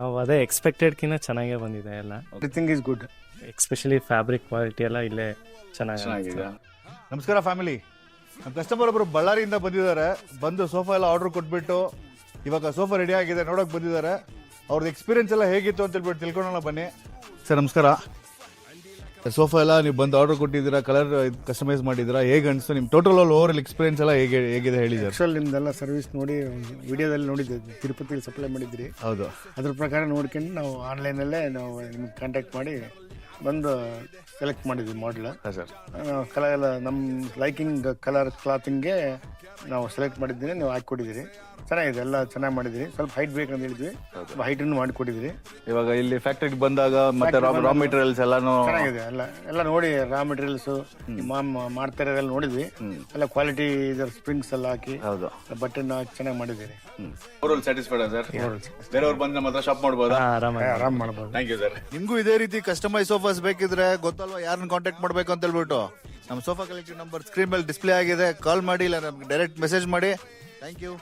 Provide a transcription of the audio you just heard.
ನಾವು ಅದೇ ಎಕ್ಸ್ಪೆಕ್ಟೆಡ್ಕಿಂತ ಚೆನ್ನಾಗೇ ಬಂದಿದೆ ಎಲ್ಲ. Everything is good. Especially fabric quality ಎಲ್ಲ ಇಲ್ಲೇ ಚೆನ್ನಾಗಿದೆ. ನಮಸ್ಕಾರ ಫ್ಯಾಮಿಲಿ. ನಮ್ಮ ಕಸ್ಟಮರ್ ಒಬ್ಬರು ಬಳ್ಳಾರಿಯಿಂದ ಬಂದಿದ್ದಾರೆ. ಬಂದು ಸೋಫಾ ಎಲ್ಲ ಆರ್ಡರ್ ಕೊಟ್ಬಿಟ್ಟು ಇವಾಗ ಸೋಫಾ ರೆಡಿ ಆಗಿದೆ ನೋಡೋಕೆ ಬಂದಿದ್ದಾರೆ. ಅವ್ರದ್ದು ಎಕ್ಸ್ಪೀರಿಯನ್ಸ್ ಎಲ್ಲ ಹೇಗಿತ್ತು ಅಂತ ಹೇಳ್ಬಿಟ್ಟು ತಿಳ್ಕೊಳ್ಳೋಣ ಬನ್ನಿ. ಸರ್ ನಮಸ್ಕಾರ. ಸೋಫಾ ಎಲ್ಲ ನೀವು ಬಂದು ಆರ್ಡರ್ ಕೊಟ್ಟಿದ್ದೀರಾ, ಕಲರ್ ಕಸ್ಟಮೈಸ್ ಮಾಡಿದ್ದೀರಾ, ಹೇಗೆ ಅನಿಸ್ತು ನಿಮ್ಮ ಟೋಟಲ್ ಓವರ್ ಎಕ್ಸ್ಪೀರಿಯನ್ಸ್ ಎಲ್ಲ ಹೇಗಿದೆ ಹೇಳಿ ಸರ್. ಆ್ಯಕ್ಚುಲಿ ನಿಮ್ದೆಲ್ಲ ಸರ್ವಿಸ್ ನೋಡಿ ವಿಡಿಯೋದಲ್ಲಿ ನೋಡಿದ್ದೆ, ತಿರುಪತಿಲಿ ಸಪ್ಲೈ ಮಾಡಿದ್ರಿ. ಹೌದು, ಅದ್ರ ಪ್ರಕಾರ ನೋಡ್ಕೊಂಡು ನಾವು ಆನ್ಲೈನಲ್ಲೇ ನಾವು ನಿಮ್ಗೆ ಕಾಂಟ್ಯಾಕ್ಟ್ ಮಾಡಿ ಬಂದು ಸೆಲೆಕ್ಟ್ ಮಾಡಿದ್ವಿ ಮಾಡಲ್. ಹಾಂ ಸರ್. ಕಲರ್ ಎಲ್ಲ ನಮ್ಮ ಲೈಕಿಂಗ್ ಕಲರ್ ಕ್ಲಾತಿಂಗ್ಗೆ ನಾವು ಸೆಲೆಕ್ಟ್ ಮಾಡಿದ್ದೀನಿ, ನೀವು ಹಾಕಿಕೊಟ್ಟಿದ್ದೀರಿ. ಚೆನ್ನಾಗಿದೆ, ಎಲ್ಲ ಚೆನ್ನಾಗಿ ಮಾಡಿದಿರಿ. ಸ್ವಲ್ಪ ಹೈಟ್ ಬೇಕಂತ ಹೇಳಿದ್ವಿ, ಹೈಟನ್ನು ಮಾಡಿಕೊಟ್ಟಿದ್ದೀರಿ. ಇವಾಗ ಇಲ್ಲಿ ಫ್ಯಾಕ್ಟ್ರಿಗೆ ಬಂದಾಗ ಮತ್ತೆ ರಾ ಮೆಟೀರಿಯಲ್ಸ್ ಎಲ್ಲಾನು ಚೆನ್ನಾಗಿದೆ. ಎಲ್ಲ ನೋಡಿ ರಾ ಮೆಟೀರಿಯಲ್ಸ್ ಮಾಡ್ತಾ ಇರೋದೆಲ್ಲ ನೋಡಿದ್ವಿ. ಎಲ್ಲ ಕ್ವಾಲಿಟಿ ಇದರ ಸ್ಪ್ರಿಂಗ್ಸ್ ಎಲ್ಲ ಹಾಕಿ ಬಟ್ಟೆನ ಹಾಕಿ ಚೆನ್ನಾಗಿ ಮಾಡಿದ್ದೀರಿ. Satisfied sir. ಬೇರೆಯವ್ರು ಬಂದು ನಮ್ಮ ಹತ್ರ ಶಾಪ್ ಮಾಡ್ಬೋದಾ? ಆರಾಮ್ ಮಾಡ್ಬೋದು. Thank you sir. ನಿಮಗೂ ಇದೇ ರೀತಿ ಕಸ್ಟಮೈಸ್ ಸೋಫಾಸ್ ಬೇಕಿದ್ರೆ ಗೊತ್ತಲ್ವಾ ಯಾರನ್ನ ಕಾಂಟ್ಯಾಕ್ಟ್ ಮಾಡ್ಬೇಕು ಅಂತ ಹೇಳ್ಬಿಟ್ಟು. ನಮ್ಮ ಸೋಫಾ ಕಲೆಕ್ಷನ್ ನಂಬರ್ ಸ್ಕ್ರೀನ್ ಮೇಲೆ ಡಿಸ್ಪ್ಲೇ ಆಗಿದೆ. ಕಾಲ್ ಮಾಡಿ ಇಲ್ಲ ನಮ್ಗೆ ಡೈರೆಕ್ಟ್ ಮೆಸೇಜ್ ಮಾಡಿ. Thank you.